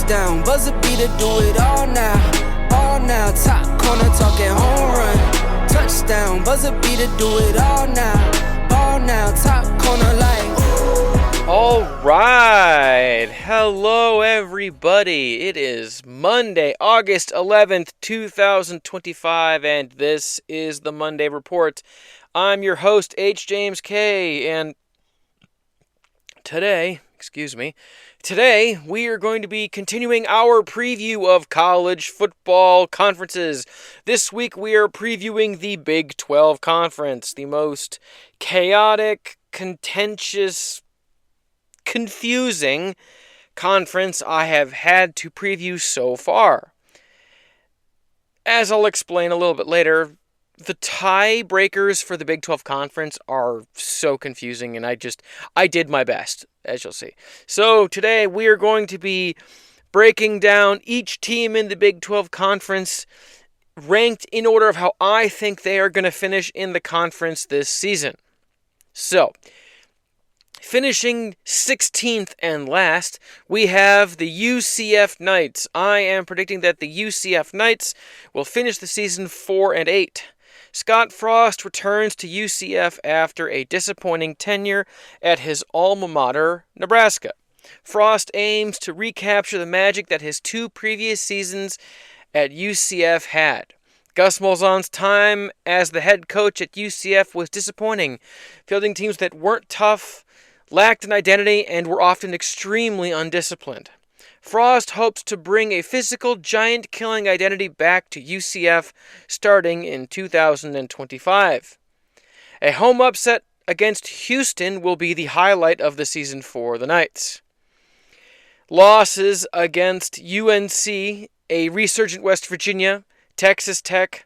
Touchdown, buzzer beater, do it all now. All now, top corner talking home run. Touchdown, buzzer beater, do it all now. All now, top corner like ooh. All right. Hello, everybody. It is Monday, August 11th, 2025, and this is the Monday Report. I'm your host, H. James K., and today we are going to be continuing our preview of college football conferences. This week we are previewing the Big-12 Conference, the most chaotic, contentious, confusing conference I have had to preview so far. As I'll explain a little bit later, the tiebreakers for the Big-12 Conference are so confusing, and I did my best, as you'll see. So today we are going to be breaking down each team in the Big-12 Conference, ranked in order of how I think they are going to finish in the conference this season. So, finishing 16th and last, we have the UCF Knights. I am predicting that the UCF Knights will finish the season 4-8. Scott Frost returns to UCF after a disappointing tenure at his alma mater, Nebraska. Frost aims to recapture the magic that his two previous seasons at UCF had. Gus Malzahn's time as the head coach at UCF was disappointing, fielding teams that weren't tough, lacked an identity, and were often extremely undisciplined. Frost hopes to bring a physical, giant-killing identity back to UCF starting in 2025. A home upset against Houston will be the highlight of the season for the Knights. Losses against UNC, a resurgent West Virginia, Texas Tech,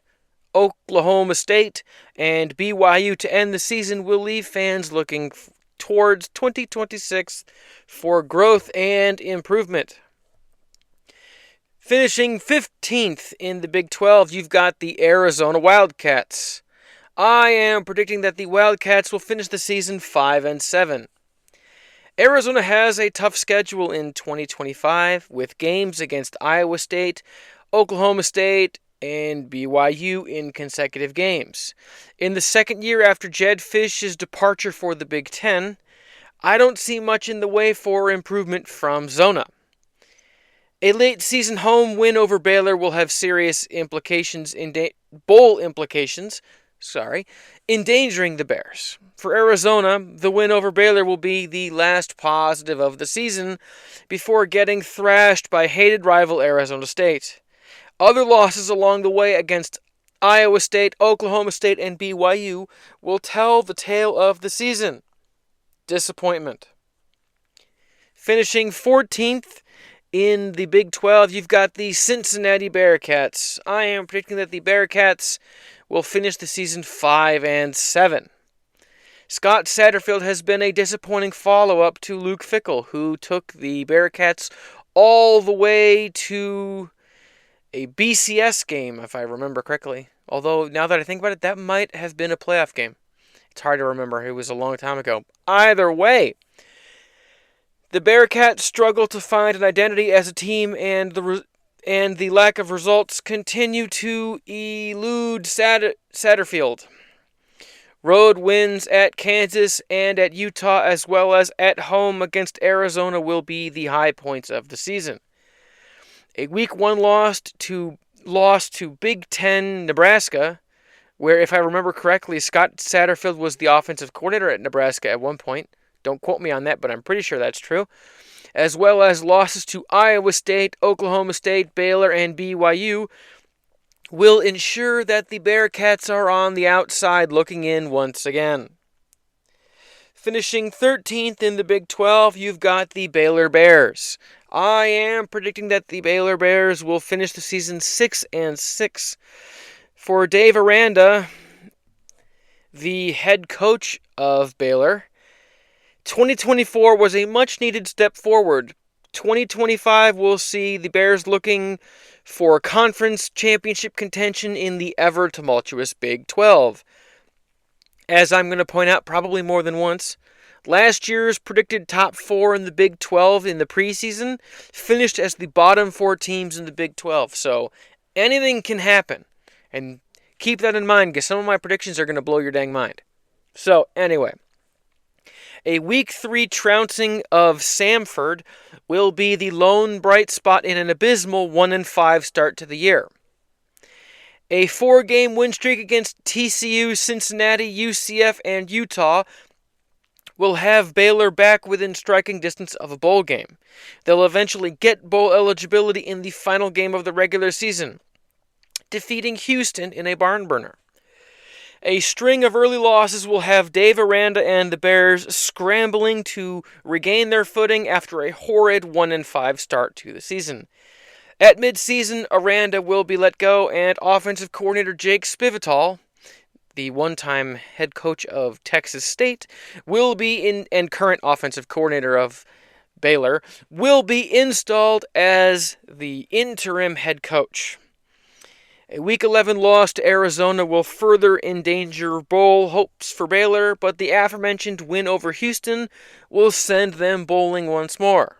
Oklahoma State, and BYU to end the season will leave fans looking towards 2026 for growth and improvement. Finishing 15th in the Big 12, you've got the Arizona Wildcats. I am predicting that the Wildcats will finish the season 5-7. Arizona has a tough schedule in 2025 with games against Iowa State, Oklahoma State, and BYU in consecutive games. In the second year after Jedd Fisch's departure for the Big Ten, I don't see much in the way for improvement from Zona. A late-season home win over Baylor will have serious implications, bowl implications, endangering the Bears. For Arizona, the win over Baylor will be the last positive of the season before getting thrashed by hated rival Arizona State. Other losses along the way against Iowa State, Oklahoma State, and BYU will tell the tale of the season. Disappointment. Finishing 14th in the Big 12, you've got the Cincinnati Bearcats. I am predicting that the Bearcats will finish the season 5-7. Scott Satterfield has been a disappointing follow-up to Luke Fickell, who took the Bearcats all the way to a BCS game, if I remember correctly. Although, now that I think about it, that might have been a playoff game. It's hard to remember. It was a long time ago. Either way, the Bearcats struggle to find an identity as a team, and the lack of results continue to elude Satterfield. Road wins at Kansas and at Utah, as well as at home against Arizona, will be the high points of the season. A Week 1 loss to Big Ten Nebraska, where, if I remember correctly, Scott Satterfield was the offensive coordinator at Nebraska at one point. Don't quote me on that, but I'm pretty sure that's true. As well as losses to Iowa State, Oklahoma State, Baylor, and BYU will ensure that the Bearcats are on the outside looking in once again. Finishing 13th in the Big 12, you've got the Baylor Bears. I am predicting that the Baylor Bears will finish the season 6-6. For Dave Aranda, the head coach of Baylor, 2024 was a much-needed step forward. 2025 will see the Bears looking for conference championship contention in the ever-tumultuous Big 12. As I'm going to point out probably more than once, Last year's predicted top 4 in the Big 12 in the preseason finished as the bottom 4 teams in the Big 12. So anything can happen. And keep that in mind, because some of my predictions are going to blow your dang mind. So anyway, a Week 3 trouncing of Samford will be the lone bright spot in an abysmal 1-5 start to the year. A 4-game win streak against TCU, Cincinnati, UCF, and Utah will have Baylor back within striking distance of a bowl game. They'll eventually get bowl eligibility in the final game of the regular season, defeating Houston in a barn burner. A string of early losses will have Dave Aranda and the Bears scrambling to regain their footing after a horrid 1-5 start to the season. At midseason, Aranda will be let go, and offensive coordinator Jake Spivatal, the one-time head coach of Texas State, and current offensive coordinator of Baylor, will be installed as the interim head coach. A Week 11 loss to Arizona will further endanger bowl hopes for Baylor, but the aforementioned win over Houston will send them bowling once more.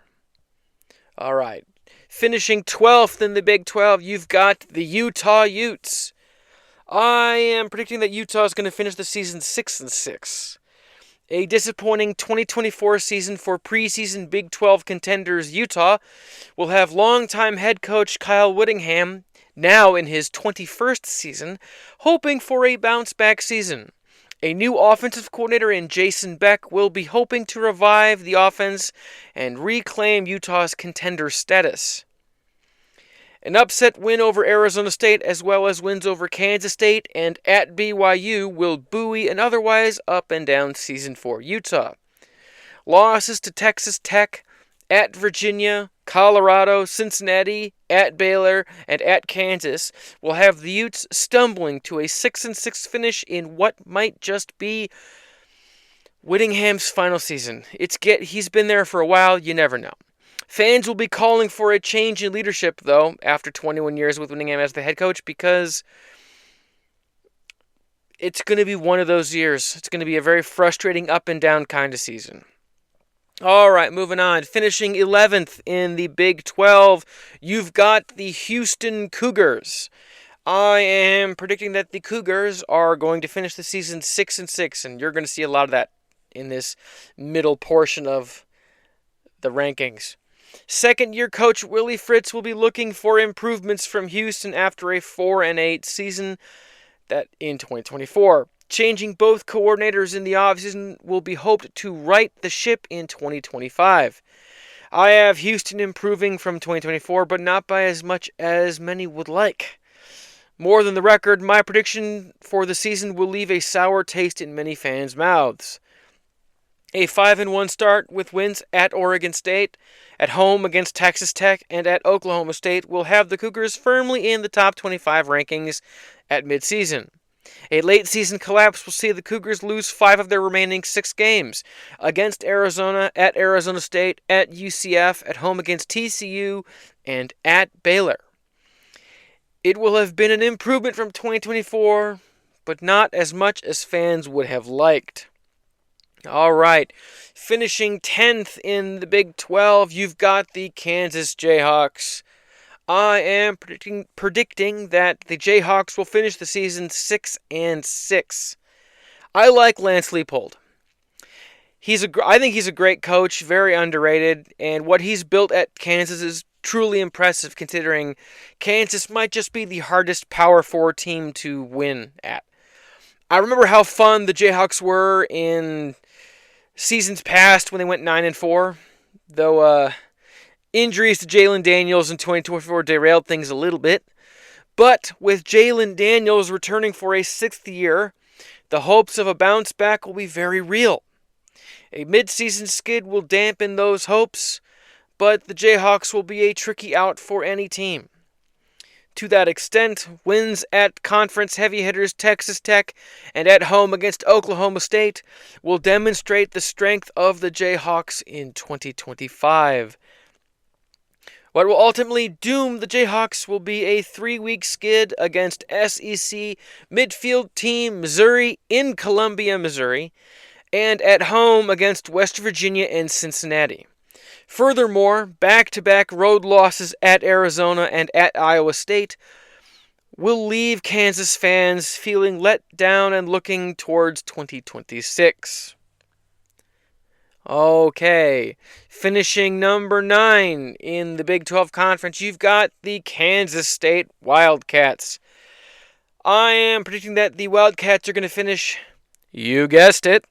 All right. Finishing 12th in the Big 12, you've got the Utah Utes. I am predicting that Utah is going to finish the season 6-6. A disappointing 2024 season for preseason Big 12 contenders Utah will have longtime head coach Kyle Whittingham, now in his 21st season, hoping for a bounce-back season. A new offensive coordinator in Jason Beck will be hoping to revive the offense and reclaim Utah's contender status. An upset win over Arizona State, as well as wins over Kansas State and at BYU, will buoy an otherwise up-and-down season for Utah. Losses to Texas Tech, at Virginia, Colorado, Cincinnati, at Baylor, and at Kansas will have the Utes stumbling to a 6-6 finish in what might just be Whittingham's final season. He's been there for a while, you never know. Fans will be calling for a change in leadership, though, after 21 years with Whittingham as the head coach, because it's going to be one of those years. It's going to be a very frustrating up-and-down kind of season. All right, moving on. Finishing 11th in the Big 12, you've got the Houston Cougars. I am predicting that the Cougars are going to finish the season 6-6, and you're going to see a lot of that in this middle portion of the rankings. Second-year coach Willie Fritz will be looking for improvements from Houston after a 4-8 season that in 2024. Changing both coordinators in the offseason will be hoped to right the ship in 2025. I have Houston improving from 2024, but not by as much as many would like. More than the record, my prediction for the season will leave a sour taste in many fans' mouths. A 5-1 start with wins at Oregon State, at home against Texas Tech, and at Oklahoma State will have the Cougars firmly in the top 25 rankings at midseason. A late-season collapse will see the Cougars lose 5 of their remaining 6 games against Arizona, at Arizona State, at UCF, at home against TCU, and at Baylor. It will have been an improvement from 2024, but not as much as fans would have liked. All right, finishing 10th in the Big 12, you've got the Kansas Jayhawks. I am predicting that the Jayhawks will finish the season 6-6. I like Lance Leipold. I think he's a great coach, very underrated, and what he's built at Kansas is truly impressive, considering Kansas might just be the hardest Power 4 team to win at. I remember how fun the Jayhawks were in seasons past when they went 9-4, though injuries to Jalen Daniels in 2024 derailed things a little bit. But with Jalen Daniels returning for a 6th year, the hopes of a bounce back will be very real. A mid-season skid will dampen those hopes, but the Jayhawks will be a tricky out for any team. To that extent, wins at conference heavy hitters Texas Tech and at home against Oklahoma State will demonstrate the strength of the Jayhawks in 2025. What will ultimately doom the Jayhawks will be a 3-week skid against SEC midfield team Missouri in Columbia, Missouri, and at home against West Virginia and Cincinnati. Furthermore, back-to-back road losses at Arizona and at Iowa State will leave Kansas fans feeling let down and looking towards 2026. Okay, finishing number 9 in the Big 12 Conference, you've got the Kansas State Wildcats. I am predicting that the Wildcats are going to finish, you guessed it,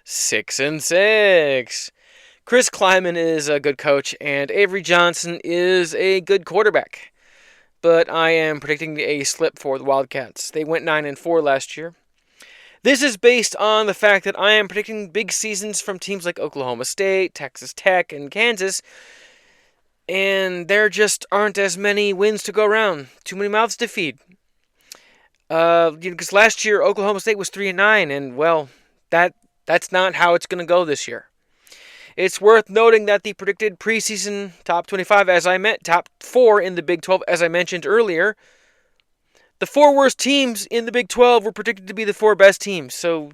6-6. Chris Kleiman is a good coach, and Avery Johnson is a good quarterback. But I am predicting a slip for the Wildcats. They went 9-4 last year. This is based on the fact that I am predicting big seasons from teams like Oklahoma State, Texas Tech, and Kansas, and there just aren't as many wins to go around. Too many mouths to feed. Because last year Oklahoma State was 3-9, and well, that's not how it's going to go this year. It's worth noting that the predicted preseason top 25, top 4 in the Big 12, as I mentioned earlier, the 4 worst teams in the Big 12 were predicted to be the 4 best teams. So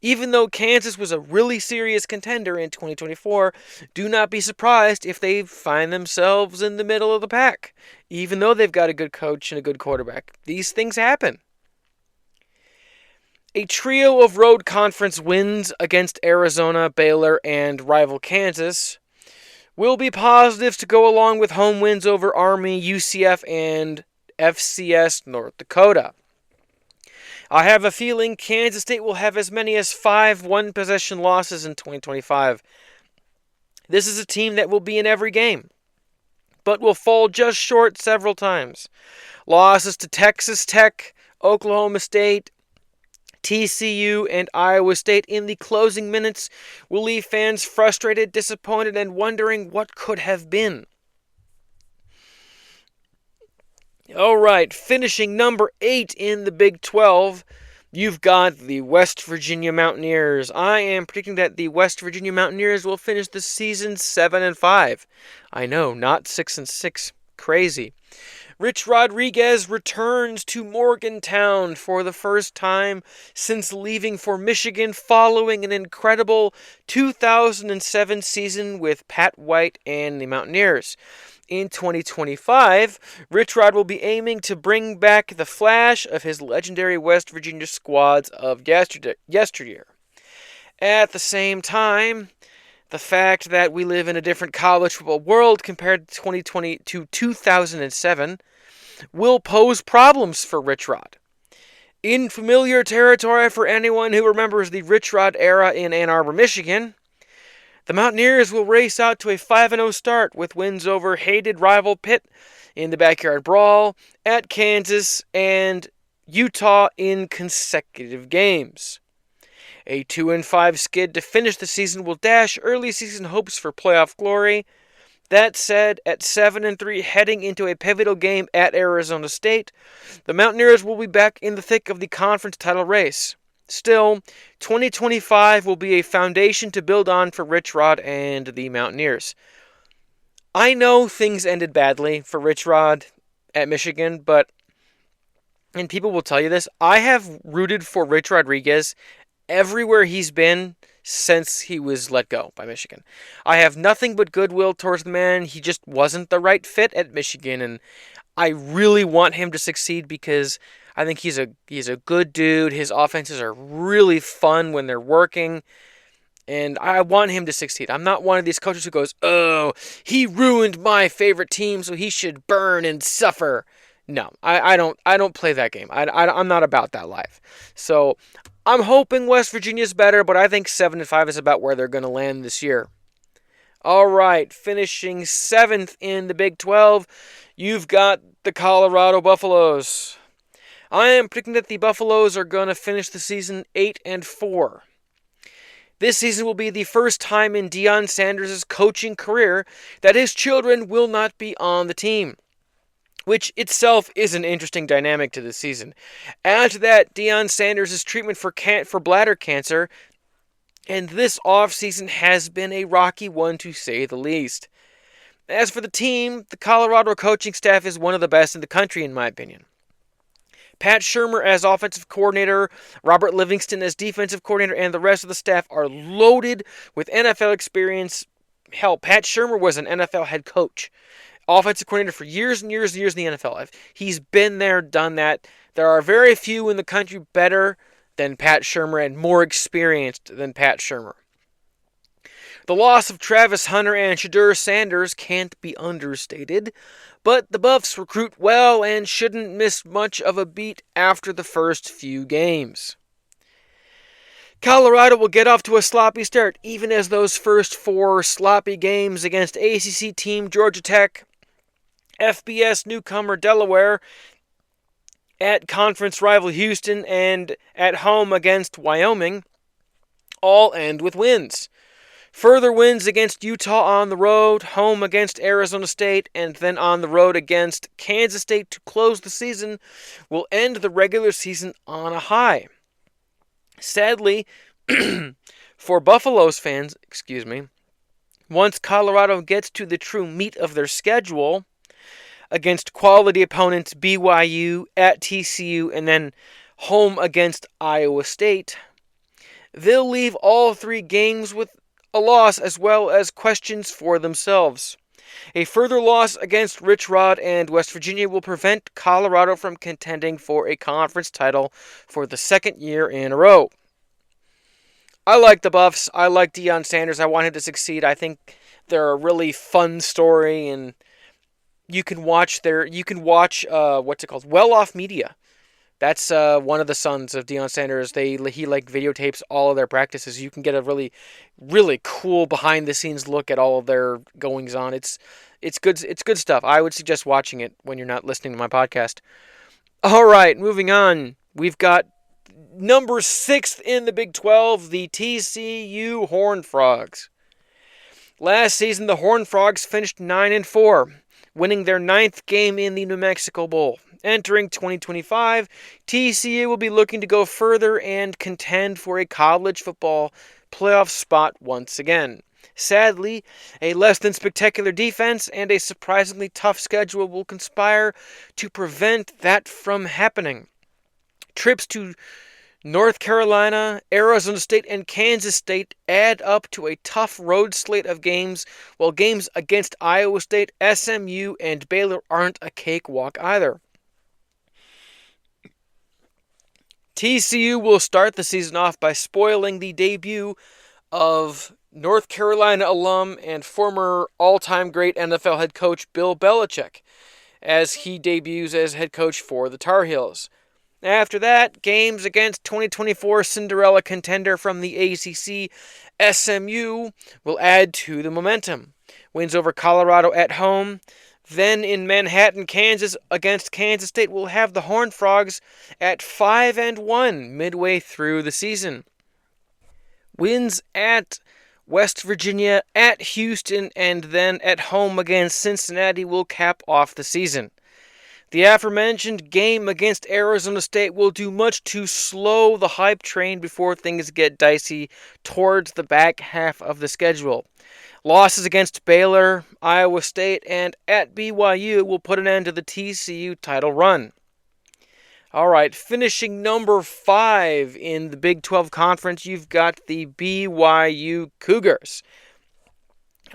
even though Kansas was a really serious contender in 2024, do not be surprised if they find themselves in the middle of the pack, even though they've got a good coach and a good quarterback. These things happen. A trio of road conference wins against Arizona, Baylor, and rival Kansas will be positives to go along with home wins over Army, UCF, and FCS North Dakota. I have a feeling Kansas State will have as many as 5 one-possession losses in 2025. This is a team that will be in every game, but will fall just short several times. Losses to Texas Tech, Oklahoma State, TCU, and Iowa State in the closing minutes will leave fans frustrated, disappointed, and wondering what could have been. All right, finishing number 8 in the Big 12, you've got the West Virginia Mountaineers. I am predicting that the West Virginia Mountaineers will finish the season 7-5. I know, not 6-6. Crazy. Rich Rodriguez returns to Morgantown for the first time since leaving for Michigan following an incredible 2007 season with Pat White and the Mountaineers. In 2025, Rich Rod will be aiming to bring back the flash of his legendary West Virginia squads of yesteryear. At the same time, the fact that we live in a different college football world compared to 2020 to 2007 will pose problems for Rich Rod. In familiar territory for anyone who remembers the Rich Rod era in Ann Arbor, Michigan, the Mountaineers will race out to a 5-0 start with wins over hated rival Pitt in the Backyard Brawl, at Kansas, and Utah in consecutive games. A 2-5 skid to finish the season will dash early season hopes for playoff glory. That said, at 7-3 heading into a pivotal game at Arizona State, the Mountaineers will be back in the thick of the conference title race. Still, 2025 will be a foundation to build on for Rich Rod and the Mountaineers. I know things ended badly for Rich Rod at Michigan, and people will tell you this, I have rooted for Rich Rodriguez everywhere he's been since he was let go by Michigan. I have nothing but goodwill towards the man. He just wasn't the right fit at Michigan, and I really want him to succeed because I think he's a good dude. His offenses are really fun when they're working, and I want him to succeed. I'm not one of these coaches who goes, "Oh, he ruined my favorite team, so he should burn and suffer." No, I don't play that game. I'm not about that life. So I'm hoping West Virginia's better, but I think 7-5 is about where they're going to land this year. All right, finishing 7th in the Big 12, you've got the Colorado Buffaloes. I am predicting that the Buffaloes are going to finish the season 8-4. This season will be the first time in Deion Sanders' coaching career that his children will not be on the team, which itself is an interesting dynamic to this season. Add to that Deion Sanders' treatment for bladder cancer, and this offseason has been a rocky one to say the least. As for the team, the Colorado coaching staff is one of the best in the country in my opinion. Pat Shurmur as offensive coordinator, Robert Livingston as defensive coordinator, and the rest of the staff are loaded with NFL experience. Hell, Pat Shurmur was an NFL head coach, offensive coordinator for years and years and years in the NFL. He's been there, done that. There are very few in the country better than Pat Shurmur and more experienced than Pat Shurmur. The loss of Travis Hunter and Shadur Sanders can't be understated, but the Buffs recruit well and shouldn't miss much of a beat after the first few games. Colorado will get off to a sloppy start, even as those first 4 sloppy games against ACC team Georgia Tech, FBS newcomer Delaware, at conference rival Houston, and at home against Wyoming all end with wins. Further wins against Utah on the road, home against Arizona State, and then on the road against Kansas State to close the season will end the regular season on a high. Sadly, for Buffalo's fans, once Colorado gets to the true meat of their schedule against quality opponents BYU, at TCU, and then home against Iowa State, they'll leave all 3 games with a loss as well as questions for themselves. A further loss against Rich Rod and West Virginia will prevent Colorado from contending for a conference title for the second year in a row. I like the Buffs. I like Deion Sanders. I want him to succeed. I think they're a really fun story, and you can watch what's it called? Well Off Media. That's one of the sons of Deion Sanders. He videotapes all of their practices. You can get a really, really cool behind the scenes look at all of their goings on. It's good. It's good stuff. I would suggest watching it when you're not listening to my podcast. All right, moving on. We've got number 6 in the Big 12, the TCU Horned Frogs. Last season, the Horned Frogs finished 9-4, winning their 9th game in the New Mexico Bowl. Entering 2025, TCU will be looking to go further and contend for a college football playoff spot once again. Sadly, a less than spectacular defense and a surprisingly tough schedule will conspire to prevent that from happening. Trips to North Carolina, Arizona State, and Kansas State add up to a tough road slate of games, while games against Iowa State, SMU, and Baylor aren't a cakewalk either. TCU will start the season off by spoiling the debut of North Carolina alum and former all-time great NFL head coach Bill Belichick, as he debuts as head coach for the Tar Heels. After that, games against 2024 Cinderella contender from the ACC, SMU, will add to the momentum. Wins over Colorado at home. Then in Manhattan, Kansas, against Kansas State, will have the Horned Frogs at 5-1 midway through the season. Wins at West Virginia, at Houston, and then at home against Cincinnati will cap off the season. The aforementioned game against Arizona State will do much to slow the hype train before things get dicey towards the back half of the schedule. Losses against Baylor, Iowa State, and at BYU will put an end to the TCU title run. All right, finishing number 5 in the Big 12 Conference, you've got the BYU Cougars.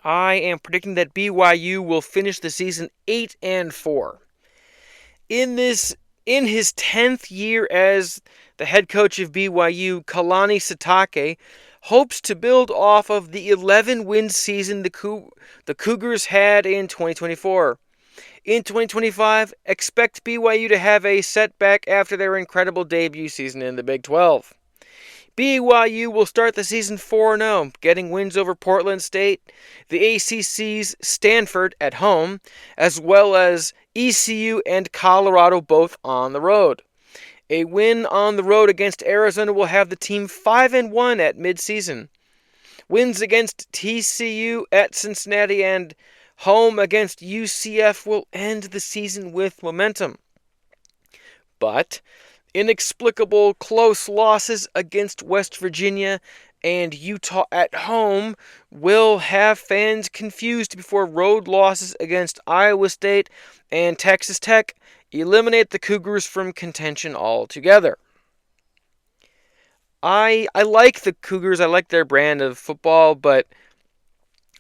I am predicting that BYU will finish the season 8-4. In his 10th year as the head coach of BYU, Kalani Sitake hopes to build off of the 11-win season the Cougars had in 2024. In 2025, expect BYU to have a setback after their incredible debut season in the Big 12. BYU will start the season 4-0, getting wins over Portland State, the ACC's Stanford at home, as well as ECU and Colorado both on the road. A win on the road against Arizona will have the team 5-1 at midseason. Wins against TCU, at Cincinnati, and home against UCF will end the season with momentum. But inexplicable close losses against West Virginia and Utah at home will have fans confused before road losses against Iowa State and Texas Tech eliminate the Cougars from contention altogether. I like the Cougars. I like their brand of football, but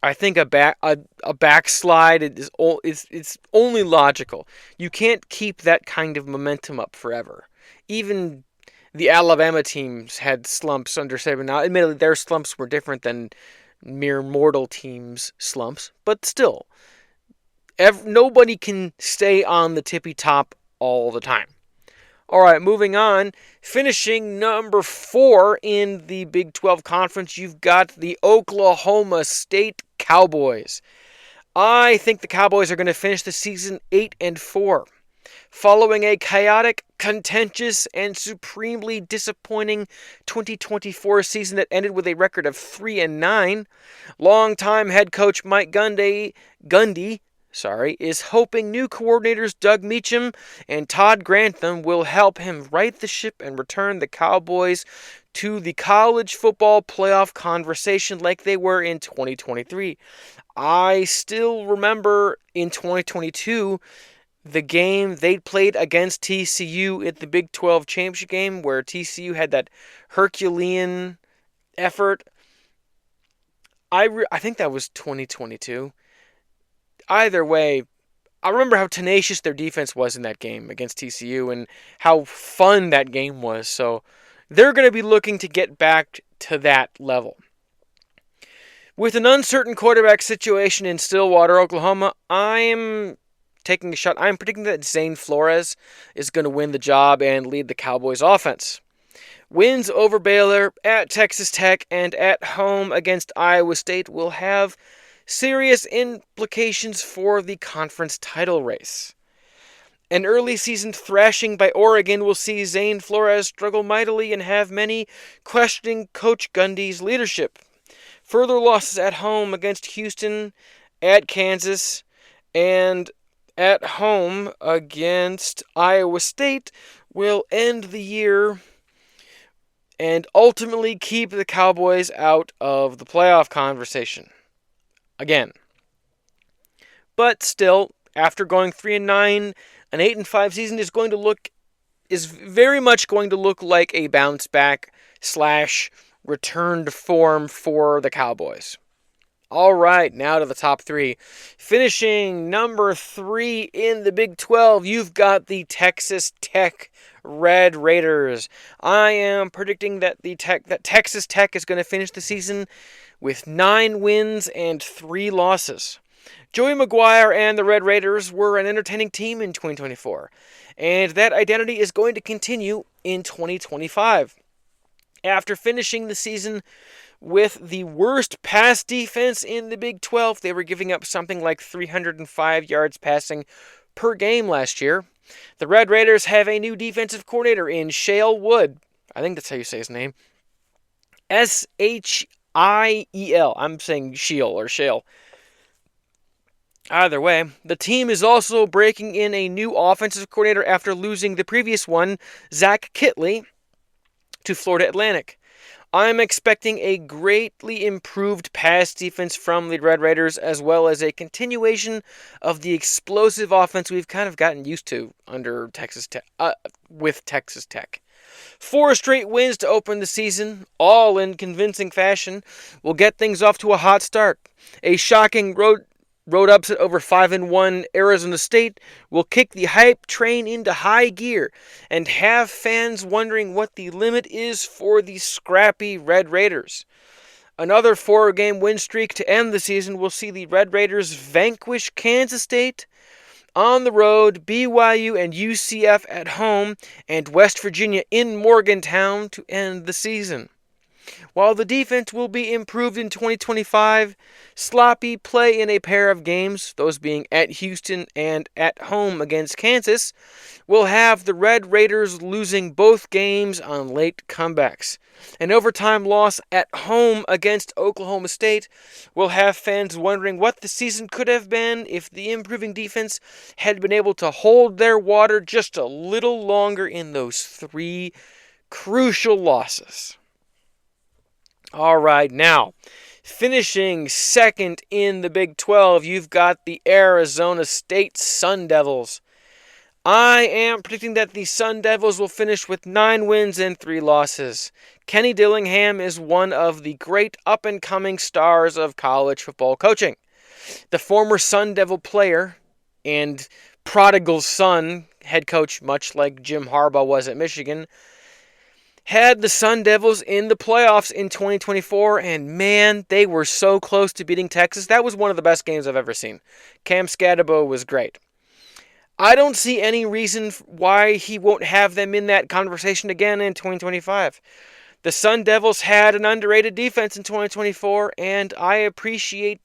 I think a backslide it's only logical. You can't keep that kind of momentum up forever. Even the Alabama teams had slumps under Saban. Now, admittedly, their slumps were different than mere mortal teams' slumps, but still, nobody can stay on the tippy top all the time. All right, moving on. Finishing number 4 in the Big 12 Conference, you've got the Oklahoma State Cowboys. I think the Cowboys are going to finish the season 8-4. Following a chaotic, contentious, and supremely disappointing 2024 season that ended with a record of 3-9, longtime head coach Mike Gundy is hoping new coordinators Doug Meacham and Todd Grantham will help him right the ship and return the Cowboys to the college football playoff conversation like they were in 2023. I still remember in 2022 the game they played against TCU at the Big 12 championship game where TCU had that Herculean effort. I think that was 2022. Either way, I remember how tenacious their defense was in that game against TCU and how fun that game was. So they're going to be looking to get back to that level. With an uncertain quarterback situation in Stillwater, Oklahoma, I'm taking a shot. I'm predicting that Zane Flores is going to win the job and lead the Cowboys offense. Wins over Baylor, at Texas Tech, and at home against Iowa State will have serious implications for the conference title race. An early season thrashing by Oregon will see Zane Flores struggle mightily and have many questioning Coach Gundy's leadership. Further losses at home against Houston, at Kansas, and at home against Iowa State will end the year and ultimately keep the Cowboys out of the playoff conversation. Again. But still, after going 3-9, an 8-5 season is very much going to look like a bounce back / return to form for the Cowboys. All right, now to the top 3. Finishing number 3 in the Big 12, you've got the Texas Tech Red Raiders. I am predicting that Texas Tech is going to finish the season with 9 wins and 3 losses. Joey McGuire and the Red Raiders were an entertaining team in 2024, and that identity is going to continue in 2025. After finishing the season with the worst pass defense in the Big 12, they were giving up something like 305 yards passing per game last year. The Red Raiders have a new defensive coordinator in Shale Wood. I think that's how you say his name. Shiel. I'm saying Shiel or Shale. Either way, the team is also breaking in a new offensive coordinator after losing the previous one, Zach Kitley, to Florida Atlantic. I'm expecting a greatly improved pass defense from the Red Raiders, as well as a continuation of the explosive offense we've kind of gotten used to under Texas Tech, with Texas Tech. 4 straight wins to open the season, all in convincing fashion, will get things off to a hot start. A shocking road upset over 5-1 Arizona State will kick the hype train into high gear and have fans wondering what the limit is for the scrappy Red Raiders. Another 4-game win streak to end the season will see the Red Raiders vanquish Kansas State on the road, BYU and UCF at home, and West Virginia in Morgantown to end the season. While the defense will be improved in 2025, sloppy play in a pair of games, those being at Houston and at home against Kansas, will have the Red Raiders losing both games on late comebacks. An overtime loss at home against Oklahoma State will have fans wondering what the season could have been if the improving defense had been able to hold their water just a little longer in those 3 crucial losses. All right, now, finishing second in the Big 12, you've got the Arizona State Sun Devils. I am predicting that the Sun Devils will finish with 9 wins and 3 losses. Kenny Dillingham is one of the great up-and-coming stars of college football coaching. The former Sun Devil player and prodigal son head coach, much like Jim Harbaugh was at Michigan, had the Sun Devils in the playoffs in 2024, and man, they were so close to beating Texas. That was one of the best games I've ever seen. Cam Scatterbo was great. I don't see any reason why he won't have them in that conversation again in 2025. The Sun Devils had an underrated defense in 2024, and I anticipate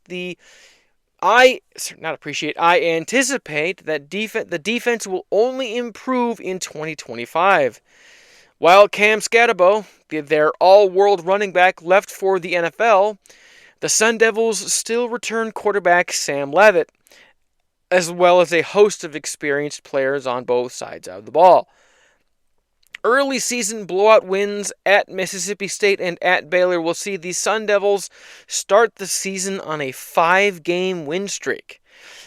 that the defense will only improve in 2025. While Cam Scatterbo, their all-world running back, left for the NFL, the Sun Devils still return quarterback Sam Leavitt, as well as a host of experienced players on both sides of the ball. Early season blowout wins at Mississippi State and at Baylor will see the Sun Devils start the season on a 5-game win streak.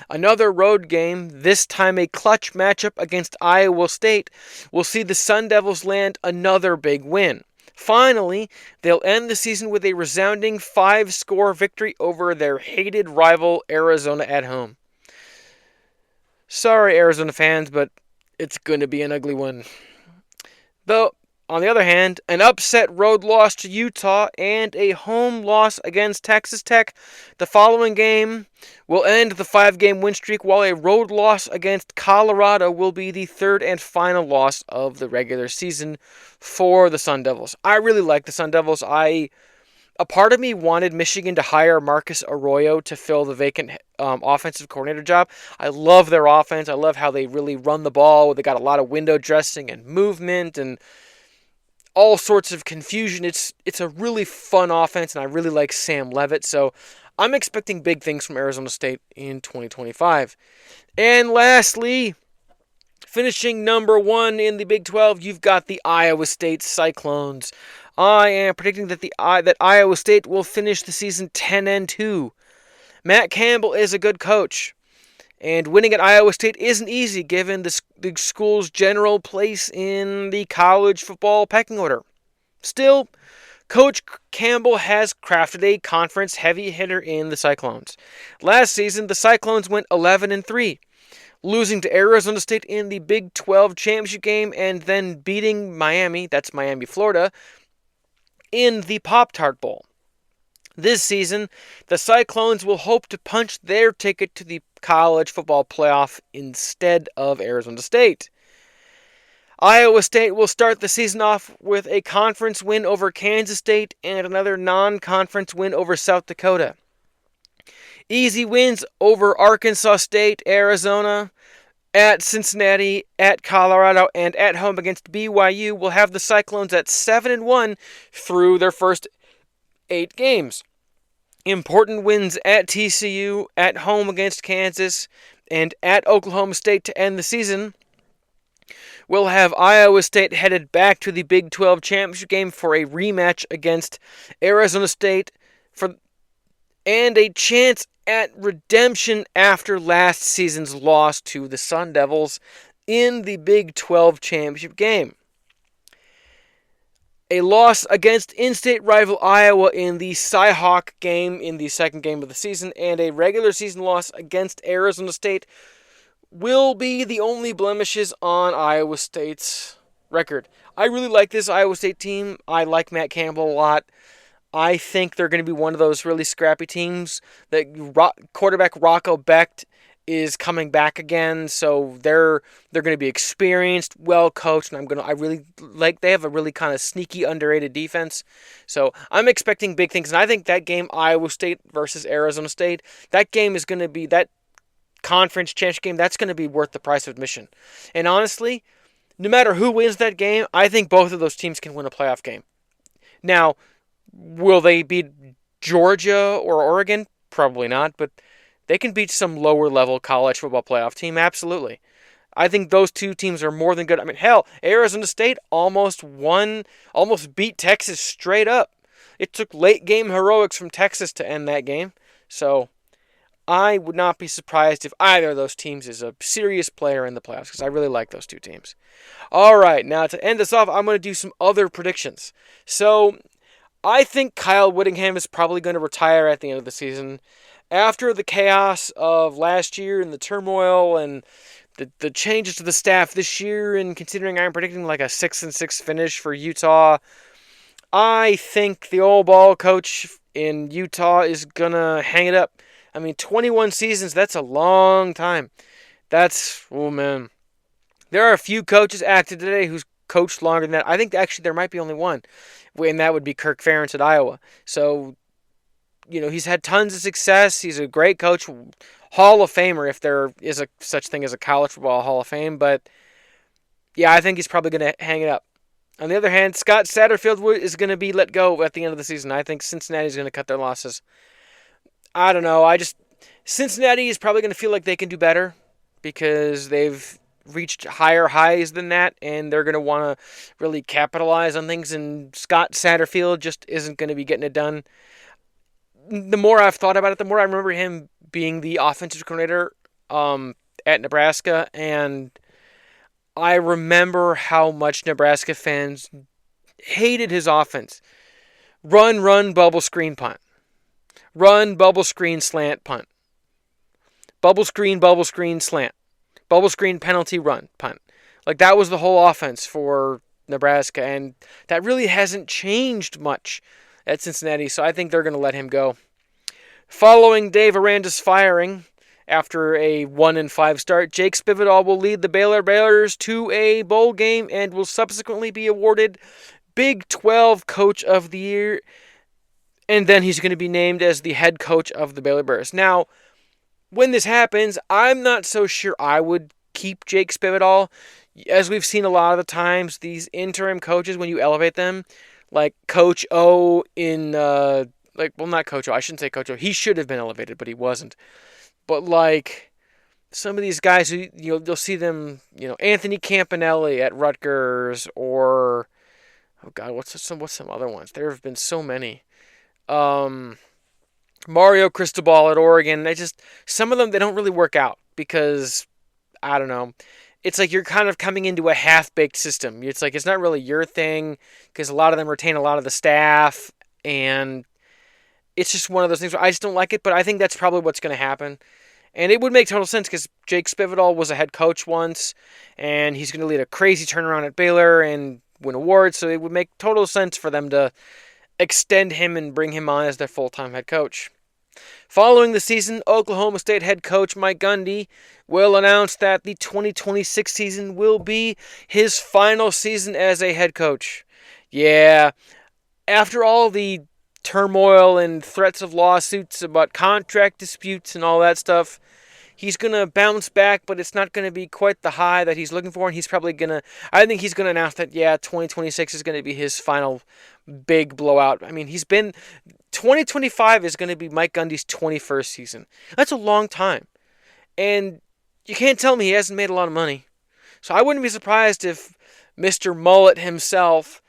Another road game, this time a clutch matchup against Iowa State, will see the Sun Devils land another big win. Finally, they'll end the season with a resounding 5-score victory over their hated rival Arizona at home. Sorry, Arizona fans, but it's going to be an ugly one. Though, on the other hand, an upset road loss to Utah and a home loss against Texas Tech, the following game will end the 5-game win streak, while a road loss against Colorado will be the third and final loss of the regular season for the Sun Devils. I really like the Sun Devils. A part of me wanted Michigan to hire Marcus Arroyo to fill the vacant offensive coordinator job. I love their offense. I love how they really run the ball. They got a lot of window dressing and movement and all sorts of confusion. It's a really fun offense, and I really like Sam Leavitt. So I'm expecting big things from Arizona State in 2025. And lastly, finishing number 1 in the Big 12, you've got the Iowa State Cyclones. I am predicting that Iowa State will finish the season 10-2. Matt Campbell is a good coach, and winning at Iowa State isn't easy given the school's general place in the college football pecking order. Still, Coach Campbell has crafted a conference heavy hitter in the Cyclones. Last season, the Cyclones went 11-3. Losing to Arizona State in the Big 12 championship game and then beating Miami, that's Miami, Florida, in the Pop-Tart Bowl. This season, the Cyclones will hope to punch their ticket to the college football playoff instead of Arizona State. Iowa State will start the season off with a conference win over Kansas State and another non-conference win over South Dakota. Easy wins over Arkansas State, Arizona, at Cincinnati, at Colorado, and at home against BYU will have the Cyclones at 7-1 through their first 8 games. Important wins at TCU, at home against Kansas, and at Oklahoma State to end the season will have Iowa State headed back to the Big 12 championship game for a rematch against Arizona State and a chance at redemption after last season's loss to the Sun Devils in the Big 12 championship game. A loss against in-state rival Iowa in the Cy-Hawk game in the second game of the season, and a regular season loss against Arizona State will be the only blemishes on Iowa State's record. I really like this Iowa State team. I like Matt Campbell a lot. I think they're going to be one of those really scrappy teams. That quarterback Rocco Becht is coming back again, so they're going to be experienced, well coached, and I really like. They have a really kind of sneaky, underrated defense. So I'm expecting big things, and I think that game, Iowa State versus Arizona State, that game is going to be that conference championship game. That's going to be worth the price of admission. And honestly, no matter who wins that game, I think both of those teams can win a playoff game. Now, will they beat Georgia or Oregon? Probably not, but they can beat some lower-level college football playoff team, absolutely. I think those two teams are more than good. I mean, hell, Arizona State almost beat Texas straight up. It took late-game heroics from Texas to end that game. So, I would not be surprised if either of those teams is a serious player in the playoffs, because I really like those two teams. All right, now to end this off, I'm going to do some other predictions. So, I think Kyle Whittingham is probably going to retire at the end of the season. After the chaos of last year and the turmoil and the changes to the staff this year, and considering I'm predicting like a 6-6 finish for Utah, I think the old ball coach in Utah is going to hang it up. I mean, 21 seasons, that's a long time. Oh man. There are a few coaches active today who's coached longer than that. I think actually there might be only one, and that would be Kirk Ferentz at Iowa. So, he's had tons of success. He's a great coach, Hall of Famer if there is a such thing as a college football Hall of Fame. But, yeah, I think he's probably going to hang it up. On the other hand, Scott Satterfield is going to be let go at the end of the season. I think Cincinnati's going to cut their losses. I don't know. Cincinnati is probably going to feel like they can do better because they've reached higher highs than that, and they're going to want to really capitalize on things, and Scott Satterfield just isn't going to be getting it done. The more I've thought about it, the more I remember him being the offensive coordinator at Nebraska, and I remember how much Nebraska fans hated his offense. Run, bubble screen, punt. Run, bubble screen, slant, punt. Bubble screen, slant. Bubble screen, penalty, run, punt. Like, that was the whole offense for Nebraska, and that really hasn't changed much at Cincinnati, so I think they're going to let him go. Following Dave Aranda's firing after a 1-5 start, Jake Spividal will lead the Baylor Bears to a bowl game and will subsequently be awarded Big 12 Coach of the Year, and then he's going to be named as the head coach of the Baylor Bears. Now, when this happens, I'm not so sure I would keep Jake Spividal. As we've seen a lot of the times, these interim coaches, when you elevate them, like Coach O not Coach O, I shouldn't say Coach O. He should have been elevated, but he wasn't. But like some of these guys who you'll see them, Anthony Campanelli at Rutgers, or oh god, what's some other ones? There have been so many. Mario Cristobal at Oregon. Some of them, they don't really work out because, I don't know, it's like you're kind of coming into a half-baked system. It's like it's not really your thing because a lot of them retain a lot of the staff, and it's just one of those things where I just don't like it, but I think that's probably what's going to happen. And it would make total sense because Jake Spividal was a head coach once, and he's going to lead a crazy turnaround at Baylor and win awards, so it would make total sense for them to extend him and bring him on as their full-time head coach. Following the season, Oklahoma State head coach Mike Gundy will announce that the 2026 season will be his final season as a head coach. Yeah, after all the turmoil and threats of lawsuits about contract disputes and all that stuff, he's going to bounce back, but it's not going to be quite the high that he's looking for, and I think he's going to announce that, 2026 is going to be his final big blowout. I mean, 2025 is going to be Mike Gundy's 21st season. That's a long time. And you can't tell me he hasn't made a lot of money. So I wouldn't be surprised if Mr. Mullet himself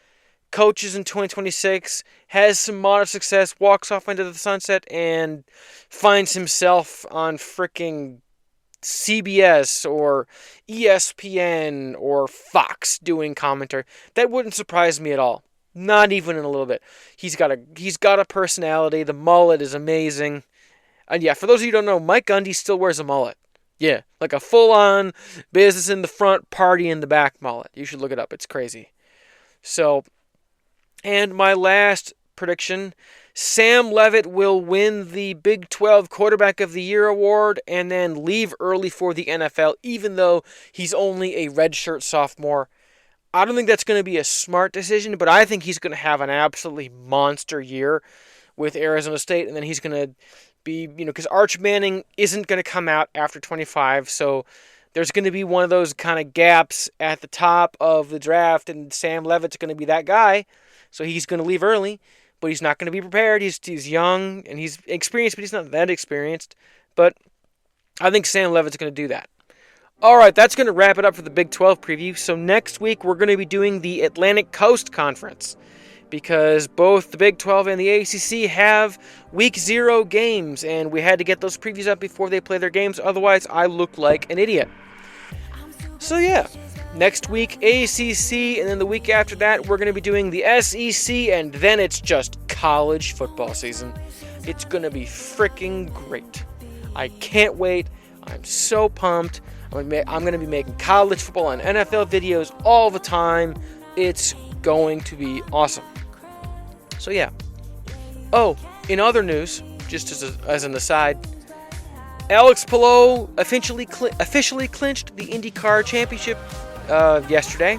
coaches in 2026, has some modest success, walks off into the sunset, and finds himself on fricking CBS or ESPN or Fox doing commentary. That wouldn't surprise me at all. Not even in a little bit. He's got a personality. The mullet is amazing. And yeah, for those of you who don't know, Mike Gundy still wears a mullet. Yeah, like a full-on business in the front, party in the back mullet. You should look it up. It's crazy. So, and my last prediction, Sam Leavitt will win the Big 12 Quarterback of the Year award and then leave early for the NFL, even though he's only a redshirt sophomore. I don't think that's going to be a smart decision, but I think he's going to have an absolutely monster year with Arizona State, and then he's going to be, because Arch Manning isn't going to come out after 25, so there's going to be one of those kind of gaps at the top of the draft, and Sam Leavitt's going to be that guy, so he's going to leave early, but he's not going to be prepared. He's young, and he's experienced, but he's not that experienced, but I think Sam Leavitt's going to do that. All right, that's going to wrap it up for the Big 12 preview. So next week, we're going to be doing the Atlantic Coast Conference. because both the Big 12 and the ACC have Week 0 games, and we had to get those previews up before they play their games. Otherwise, I look like an idiot. So yeah, next week ACC, and then the week after that, we're going to be doing the SEC, and then it's just college football season. It's going to be freaking great. I can't wait. I'm so pumped. I'm going to be making college football and NFL videos all the time. It's going to be awesome. So yeah. Oh, in other news, just as an aside, Alex Palou officially clinched the IndyCar Championship yesterday.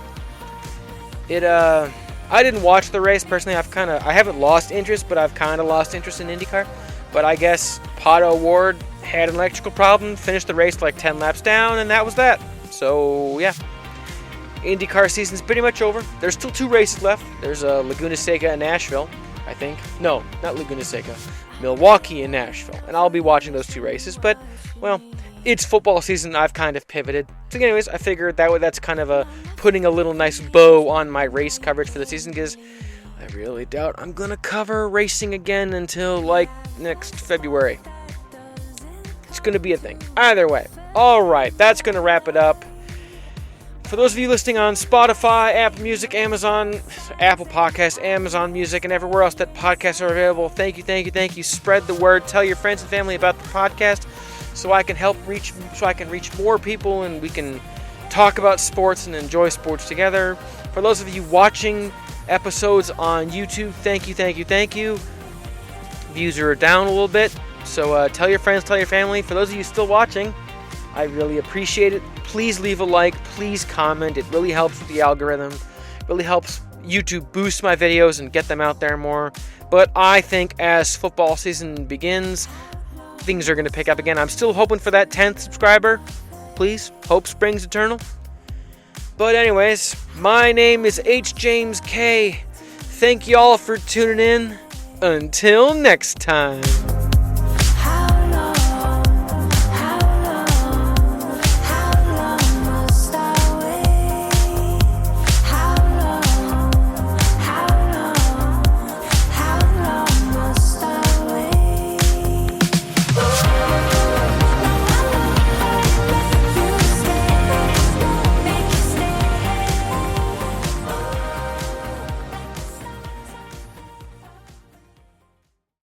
I didn't watch the race personally. I haven't lost interest, but I've kind of lost interest in IndyCar. But I guess Pato Ward had an electrical problem, finished the race like 10 laps down, and that was that. So yeah, IndyCar season's pretty much over. There's still 2 races left. There's Laguna Seca and Nashville, I think. No, not Laguna Seca. Milwaukee and Nashville. And I'll be watching those 2 races. But, well, it's football season. I've kind of pivoted. So anyways, I figured that's kind of putting a little nice bow on my race coverage for the season, because I really doubt I'm going to cover racing again until, like, next February. It's going to be a thing. Either way. Alright, that's going to wrap it up. For those of you listening on Spotify, Apple Music, Amazon, Apple Podcasts, Amazon Music, and everywhere else that podcasts are available, thank you. Spread the word. Tell your friends and family about the podcast so I can reach more people, and we can talk about sports and enjoy sports together. For those of you watching episodes on YouTube, thank you. Views are down a little bit, so tell your friends, tell your family. For those of you still watching, I really appreciate it. Please leave a like, please comment. It really helps with the algorithm. It really helps YouTube boost my videos and get them out there more. But I think as football season begins, things are going to pick up again. I'm still hoping for that 10th subscriber. Please, hope springs eternal. But anyways, my name is H. James K. Thank you all for tuning in. Until next time.